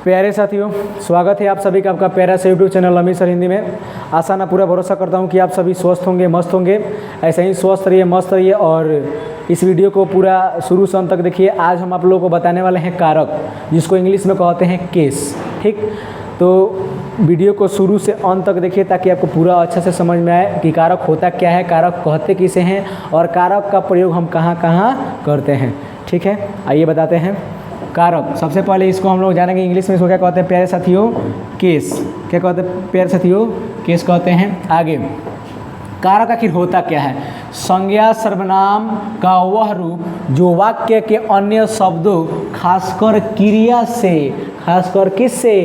प्यारे साथियों, स्वागत है आप सभी का आपका प्यारा से यूट्यूब चैनल अमीर सर हिंदी में। आशा ना पूरा भरोसा करता हूं कि आप सभी स्वस्थ होंगे, मस्त होंगे। ऐसे ही स्वस्थ रहिए, मस्त रहिए और इस वीडियो को पूरा शुरू से अंत तक देखिए। आज हम आप लोगों को बताने वाले हैं कारक, जिसको इंग्लिश में कहते हैं केस। ठीक, तो वीडियो को शुरू से अंत तक देखिए ताकि आपको पूरा अच्छे से समझ में आए कि कारक होता क्या है, कारक कहते किसे हैं और कारक का प्रयोग हम कहाँ कहाँ करते हैं। ठीक है, आइए बताते हैं कारक। सबसे पहले इसको हम लोग जानेंगे इंग्लिश में इसको क्या कहते हैं प्यारे साथियों, केस। क्या कहते हैं प्यारे साथियों, केस कहते हैं। आगे कारक आखिर होता क्या है? संज्ञा सर्वनाम का वह रूप जो वाक्य के अन्य शब्दों खासकर क्रिया से, खासकर किससे,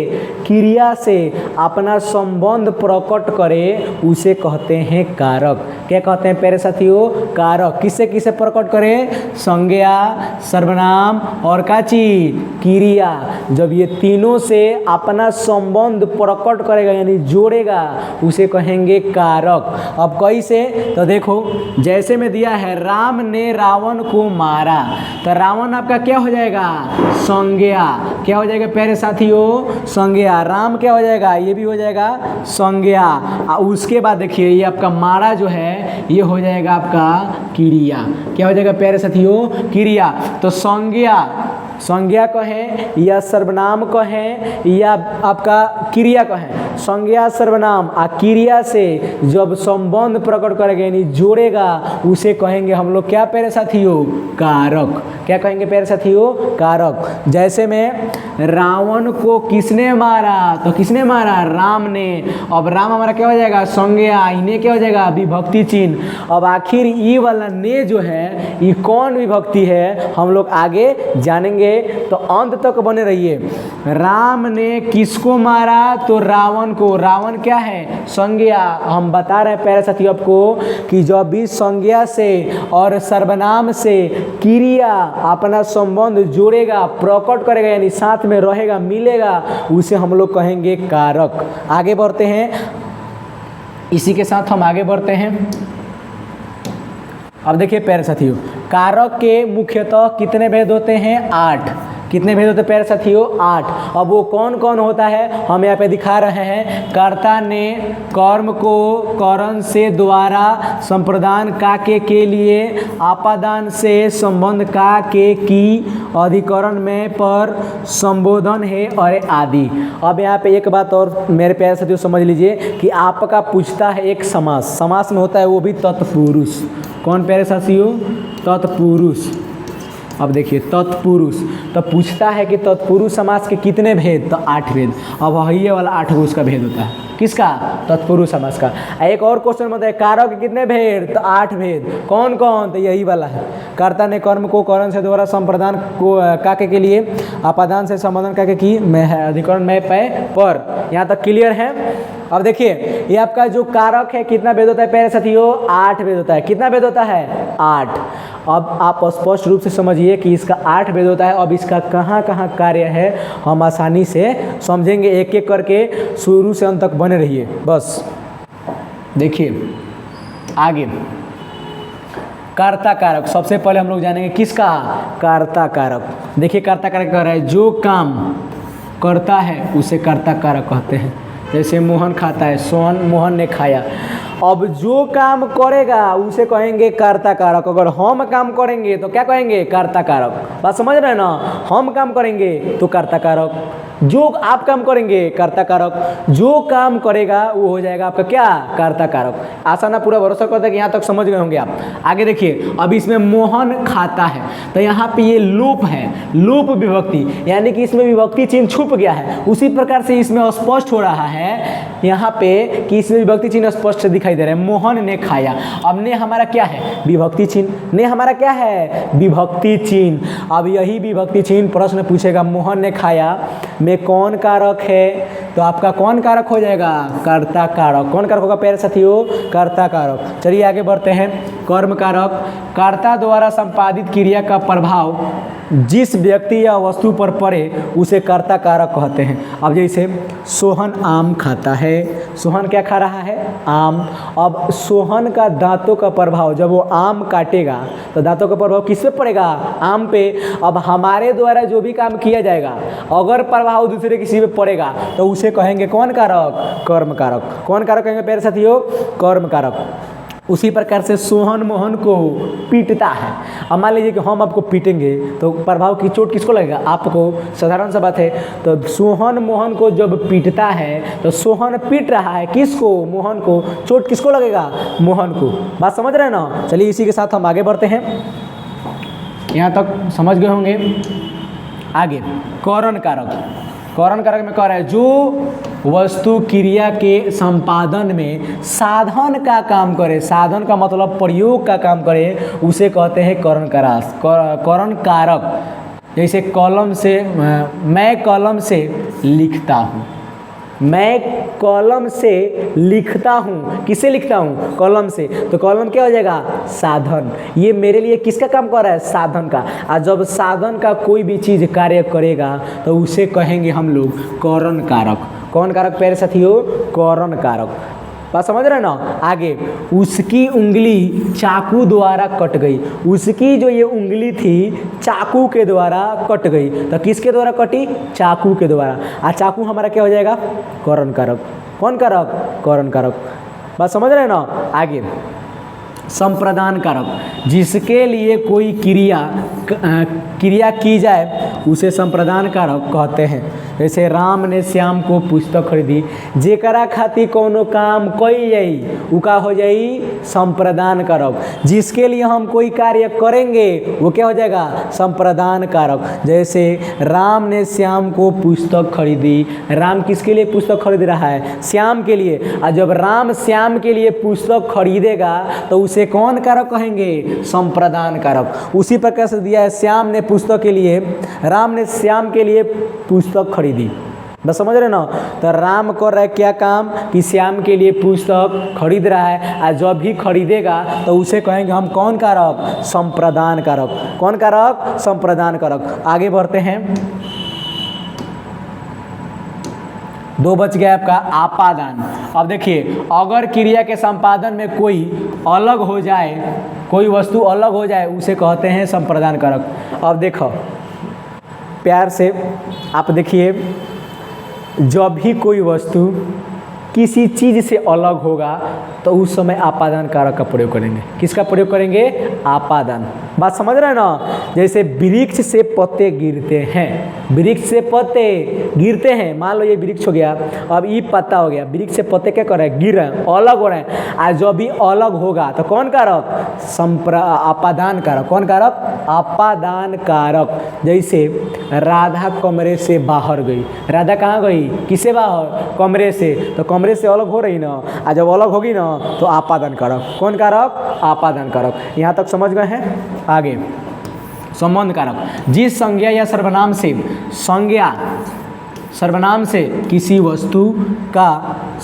क्रिया से अपना संबंध प्रकट करे उसे कहते हैं कारक। क्या कहते हैं प्यारे साथियों? कारक। किससे किससे प्रकट करे? संज्ञा, सर्वनाम और का चीज, क्रिया। जब ये तीनों से अपना संबंध प्रकट करेगा यानी जोड़ेगा उसे कहेंगे कारक। अब कैसे? तो देखो, जैसे में दिया है राम ने रावण को मारा, तो रावण आपका क्या हो जाएगा? संज्ञा। क्या हो जाएगा प्यारे साथियों? संज्ञा। राम क्या हो जाएगा? ये भी हो जाएगा संज्ञा। उसके बाद देखिए ये आपका मारा जो है ये हो जाएगा आपका क्रिया। क्या हो जाएगा प्यारे साथियों? क्रिया। तो संज्ञा, संज्ञा कहें या सर्वनाम कहें या आपका क्रिया कहें, संज्ञा सर्वनाम आ क्रिया से जब संबंध प्रकट करेगा यानी जोड़ेगा उसे कहेंगे हम लोग क्या प्यारे साथियों? कारक। क्या कहेंगे प्यारे साथियों? कारक। जैसे में रावण को किसने मारा? तो किसने मारा? राम ने। अब राम हमारा क्या हो जाएगा? संज्ञा। इन्हें क्या हो जाएगा? विभक्ति चिन्ह। अब आखिर ये वाला ने जो है ये कौन विभक्ति है हम लोग आगे जानेंगे, तो अंत तक बने रहिए। राम ने किसको मारा? तो रावण को। रावण क्या है? संज्ञा। हम बता रहे हैं प्यारे साथियों आपको कि जब भी संज्ञा से और सर्वनाम से क्रिया अपना संबंध जोड़ेगा, प्रकट करेगा यानी साथ में रहेगा, मिलेगा, उसे हम लोग कहेंगे कारक। आगे बढ़ते हैं, इसी के साथ हम आगे बढ़ते हैं। अब देखिए प्यारे साथियों, कारक के मुख्यतः कितने भेद होते हैं? 8। कितने भेद होते हैं प्यारे साथियों? 8। अब वो कौन कौन होता है हम यहाँ पे दिखा रहे हैं। कर्ता ने कर्म को करण से द्वारा संप्रदान काके के लिए, आपादान से संबंध का के की, अधिकरण में पर संबोधन है और आदि। अब यहाँ पे एक बात और मेरे प्यारे साथियों समझ लीजिए कि आपका पूछता है एक समास, समास में होता है वो भी तत्पुरुष। कौन प्यारे साथियों? तत्पुरुष। अब देखिए तत्पुरुष, तो पूछता है कि तत्पुरुष समास के कितने भेद? तो 8 भेद। अब ये वाला 8 गो उसका भेद होता है। किसका? तत्पुरुष समास का। एक और क्वेश्चन होता है कारक के कितने भेद? तो 8 भेद। कौन कौन? तो यही वाला है। कर्ता ने कर्म को करण से द्वारा संप्रदान को काके के लिए, आपादान से संबोधन काके की, अधिकरण में पे पर। यहाँ तक क्लियर है? अब देखिए ये आपका जो कारक है कितना भेद होता है प्यारे साथियों? 8 भेद होता है। कितना भेद होता है? 8। अब आप स्पष्ट रूप से समझिए कि इसका 8 भेद होता है। अब इसका कहाँ कहाँ कार्य है हम आसानी से समझेंगे, एक एक करके शुरू से अंत तक बने रहिए बस। देखिए आगे कर्ता कारक। सबसे पहले हम लोग जानेंगे किसका? कर्ता कारक। देखिए कर्ता कारक कह रहा है जो काम करता है उसे कर्ता कारक कहते हैं। जैसे मोहन खाता है, सोहन मोहन ने खाया। अब जो काम करेगा उसे कहेंगे कर्ता कारक। अगर हम काम करेंगे तो क्या कहेंगे? कर्ता कारक। बात समझ रहे हैं ना? हम काम करेंगे तो कर्ता कारक, जो आप काम करेंगे कर्ता कारक, जो काम करेगा वो हो जाएगा आपका क्या? कर्ता कारक। आसान पूरा भरोसा करता है कि यहाँ तक समझ गए होंगे आप। आगे देखिए, अब इसमें मोहन खाता है तो यहाँ पे ये लोप है, लोप विभक्ति, यानी कि इसमें विभक्ति चिन्ह छुप गया है। उसी प्रकार से इसमें स्पष्ट हो रहा है यहाँ पे कि इसमें विभक्ति चिन्ह स्पष्ट दिखाई दे रहा है। मोहन ने खाया। अब ने हमारा क्या है? विभक्ति चिन्ह। ने हमारा क्या है? विभक्ति चिन्ह। अब यही विभक्ति चिन्ह प्रश्न पूछेगा मोहन ने खाया में कौन कारक है? तो आपका कौन कारक हो जाएगा? कर्ता कारक। कौन कारक होगा प्यारे साथियों? कर्ता कारक। चलिए आगे बढ़ते हैं। कर्म कारक, कर्ता द्वारा संपादित क्रिया का प्रभाव जिस व्यक्ति या वस्तु पर पड़े उसे कर्ता कारक कहते हैं। अब जैसे सोहन आम खाता है, सोहन क्या खा रहा है? आम। अब सोहन का दांतों का प्रभाव, जब वो आम काटेगा तो दांतों का प्रभाव किस पे पड़ेगा? आम पे। अब हमारे द्वारा जो भी काम किया जाएगा अगर प्रभाव दूसरे किसी पे पड़ेगा तो उसे कहेंगे कौन कारक? कर्म कारक। कौन कारक कहेंगे प्यारे साथियों? कर्म कारक। उसी प्रकार से सोहन मोहन को पीटता है। अब मान लीजिए कि हम आपको पीटेंगे तो प्रभाव की चोट किसको लगेगा? आपको। साधारण सा बात है। तो सोहन मोहन को जब पीटता है तो सोहन पीट रहा है किसको? मोहन को। चोट किसको लगेगा? मोहन को। बात समझ रहे हैं ना? चलिए इसी के साथ हम आगे बढ़ते हैं। यहाँ तक समझ गए होंगे। आगे करण कारक। करण कारक में कह रहा है जो वस्तु क्रिया के संपादन में साधन का काम करे, साधन का मतलब प्रयोग का काम करे, उसे कहते हैं करण कारक। करण कारक। जैसे कलम से, मैं कलम से लिखता हूँ, मैं कलम से लिखता हूँ। किससे लिखता हूँ? कलम से। तो कलम क्या हो जाएगा? साधन। ये मेरे लिए किसका काम कर रहा है? साधन का। और जब साधन का कोई भी चीज़ कार्य करेगा तो उसे कहेंगे हम लोग करण कारक। कौन कारक प्यारे साथियों? करण कारक। बात समझ रहे हैं ना? आगे उसकी उंगली चाकू द्वारा कट गई। उसकी जो ये उंगली थी चाकू के द्वारा कट गई। तो किसके द्वारा कटी? चाकू के द्वारा। और चाकू हमारा क्या हो जाएगा? करण कारक। कौन कारक? करण कारक। बात समझ रहे हैं ना? आगे संप्रदान कारक। जिसके लिए कोई क्रिया की जाए उसे संप्रदान कारक कहते हैं। जैसे राम ने श्याम को पुस्तक खरीदी। जेकरा खातिर कोनो काम कई जाई उ का हो जाई? संप्रदान कारक। जिसके लिए हम कोई कार्य करेंगे वो क्या हो जाएगा? संप्रदान कारक। जैसे राम ने श्याम को पुस्तक खरीदी। राम किसके लिए पुस्तक खरीद रहा है? श्याम के लिए। और जब राम श्याम के लिए पुस्तक खरीदेगा तो उसे कौन कारक कहेंगे? संप्रदान कारक। उसी प्रकार से दिया है, श्याम ने पुस्तक के लिए, राम ने श्याम के लिए पुस्तक खरीदी। बस समझ रहे ना? तो राम कर रहा है क्या काम? कि श्याम के लिए पुस्तक खरीद रहा है। और जब भी खरीदेगा तो उसे कहेंगे हम कौन कारक? संप्रदान कारक। कौन कारक? संप्रदान कारक। आगे बढ़ते हैं। 2 बच गया आपका आपादान। अब देखिए अगर क्रिया के संपादन में कोई अलग हो जाए, कोई वस्तु अलग हो जाए उसे कहते हैं संप्रदान कारक। अब देखो प्यार से आप देखिए, जब भी कोई वस्तु किसी चीज़ से अलग होगा तो उस समय आपादान कारक का प्रयोग करेंगे। किसका प्रयोग करेंगे? आपादान। बात समझ रहे हैं ना? जैसे वृक्ष से पत्ते गिरते हैं। वृक्ष से पत्ते गिरते हैं। मान लो ये वृक्ष हो गया, अब ये पत्ता हो गया। वृक्ष से पत्ते क्या कर रहे हैं? गिर रहे हैं, अलग हो रहे हैं। आज जब भी अलग होगा तो कौन कारक? आपादान कारक। कौन कारक? आपादान कारक। जैसे राधा कमरे से बाहर गई। राधा कहाँ गई? किससे बाहर? कमरे से। तो कमरे से अलग हो रही ना, और जब अलग होगी ना तो आपादान कारक। कौन कारक? आपादान कारक। यहाँ तक समझ गए हैं? आगे संबंध कारक। जिस संज्ञा या सर्वनाम से, संज्ञा सर्वनाम से किसी वस्तु का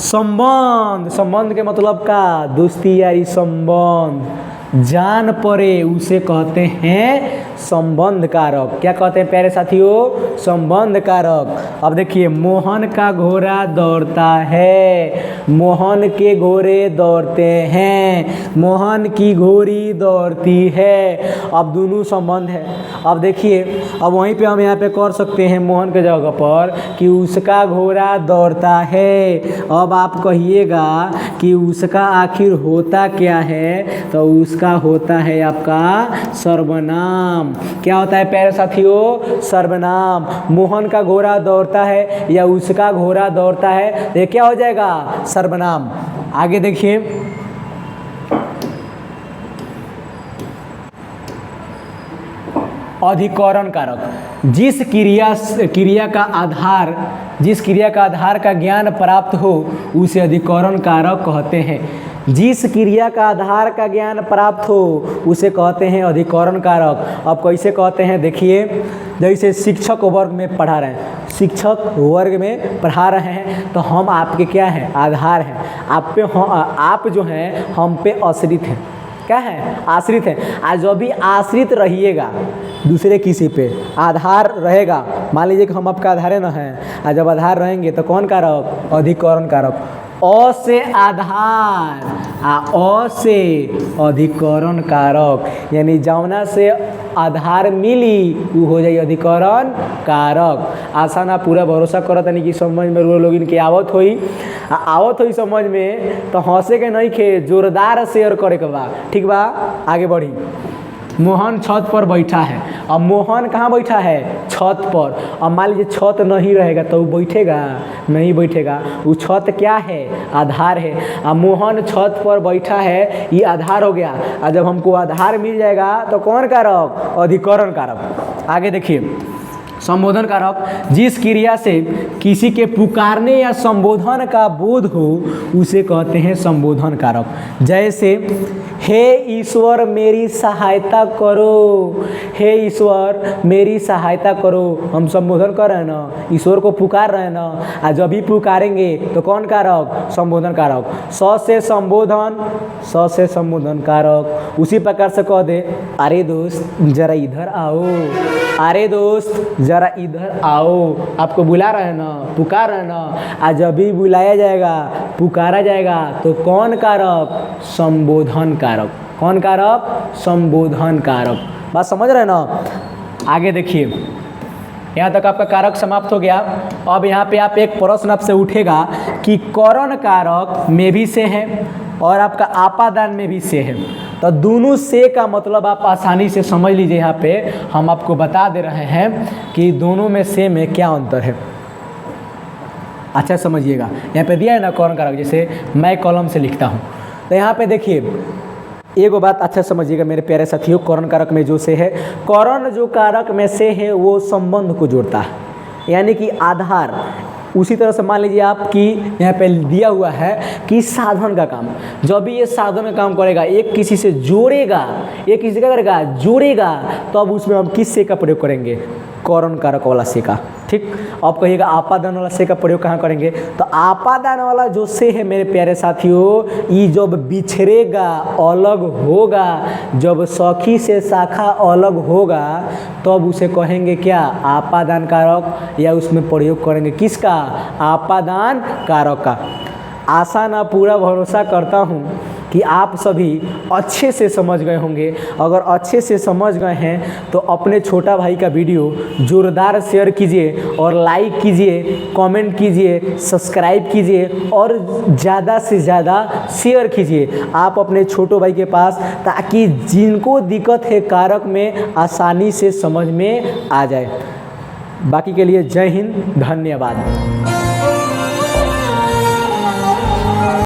संबंध, संबंध के मतलब का दोस्ती यारी संबंध जान पड़े उसे कहते हैं संबंध कारक। क्या कहते हैं प्यारे साथियों? संबंध कारक। अब देखिए मोहन का घोड़ा दौड़ता है, मोहन के घोड़े दौड़ते हैं, मोहन की घोड़ी दौड़ती है। अब दोनों संबंध है। अब देखिए अब वहीं पे हम यहाँ पे कर सकते हैं मोहन के जगह पर कि उसका घोड़ा दौड़ता है। अब आप कहिएगा कि उसका आखिर होता क्या है? तो उसका होता है आपका सर्वनाम। क्या होता है प्यारे साथियों? सर्वनाम। मोहन का घोड़ा दौड़ता है या उसका घोड़ा दौड़ता है, ये क्या हो जाएगा? सर्वनाम। आगे देखिए अधिकरण कारक। जिस क्रिया का आधार का ज्ञान प्राप्त हो उसे अधिकरण कारक कहते हैं। जिस क्रिया का आधार का ज्ञान प्राप्त हो उसे कहते हैं अधिकरण कारक। अब कैसे कहते हैं देखिए, जैसे शिक्षक वर्ग में पढ़ा रहे हैं, शिक्षक वर्ग में पढ़ा रहे हैं तो हम आपके क्या हैं? आधार हैं। आप जो हैं हम पे आश्रित हैं। क्या है, आश्रित है। आज जब भी आश्रित रहिएगा दूसरे किसी पे, आधार रहेगा, मान लीजिए कि हम आपका आधार है ना हैं, और जब आधार रहेंगे तो कौन कारक, अधिकरण कारक। अ से आधार आ अ से अधिकरण कारक, यानी जौना से आधार मिली वो हो जाए अधिकरण कारक। आसान आप पूरा भरोसा करत यानी कि समझ में लोग इनके आवत होई समझ में, तो हंसे के नहीं खे, जोरदार शेयर करे के बा, ठीक बा। आगे बढ़ी। मोहन छत पर बैठा है। अब मोहन कहाँ बैठा है, छत पर। अब मान लीजिए छत नहीं रहेगा तो वो बैठेगा, नहीं बैठेगा। वो छत क्या है, आधार है। अब मोहन छत पर बैठा है, ये आधार हो गया। और जब हमको आधार मिल जाएगा तो कौन कारक, अधिकरण कारक। आगे देखिए, संबोधन कारक, जिस क्रिया से किसी के पुकारने या संबोधन का बोध हो उसे कहते हैं संबोधन कारक। जैसे हे ईश्वर मेरी सहायता करो, हे ईश्वर मेरी सहायता करो, हम संबोधन कर रहे हैं ना, ईश्वर को पुकार रहे हैं ना, और जब भी पुकारेंगे तो कौन कारक, संबोधन कारक। स से संबोधन कारक। उसी प्रकार से कह दे, अरे दोस्त जरा इधर आओ, अरे दोस्त जरा इधर आओ, आपको बुला रहे हैं ना, पुकार रहे हैं ना, आज जब भी बुलाया जाएगा, पुकारा जाएगा तो कौन कारक, संबोधन कारक। कौन कारक, संबोधन कारक। बात समझ रहे हैं ना। आगे देखिए, यहाँ तक आपका कारक समाप्त हो गया। अब यहाँ पे आप एक प्रश्न आपसे उठेगा कि करण कारक में भी से है और आपका आपादान में भी से है, तो दोनों से का मतलब आप आसानी से समझ लीजिए। यहाँ पे हम आपको बता दे रहे हैं कि दोनों में से में क्या अंतर है। अच्छा समझिएगा, यहाँ पे दिया है ना करण कारक, जैसे मैं कलम से लिखता हूँ, तो यहाँ पे देखिए एगो बात अच्छा समझिएगा मेरे प्यारे साथियों। करण कारक में जो से है, करण जो कारक में से है वो संबंध को जोड़ता है, यानी कि आधार। उसी तरह से मान लीजिए आपकी यहाँ पे दिया हुआ है कि साधन का काम, जब भी ये साधन का काम करेगा, एक किसी से जोड़ेगा, एक किसी का करेगा, जोड़ेगा, तो अब उसमें हम किस से का प्रयोग करेंगे, करण कारक वाला से का। ठीक, अब कहिएगा आपादान वाला से का प्रयोग कहाँ करेंगे, तो आपादान वाला जो से है मेरे प्यारे साथियों, ये जब बिछड़ेगा, अलग होगा, जब सखी से शाखा अलग होगा, तब उसे कहेंगे क्या, आपादान कारक, या उसमें प्रयोग करेंगे किसका, आपादान कारक का। आशा ना पूरा भरोसा करता हूँ कि आप सभी अच्छे से समझ गए होंगे। अगर अच्छे से समझ गए हैं तो अपने छोटा भाई का वीडियो जोरदार शेयर कीजिए और लाइक कीजिए, कमेंट कीजिए, सब्सक्राइब कीजिए और ज़्यादा से ज़्यादा शेयर कीजिए आप अपने छोटे भाई के पास, ताकि जिनको दिक्कत है कारक में आसानी से समझ में आ जाए। बाकी के लिए जय हिंद, धन्यवाद।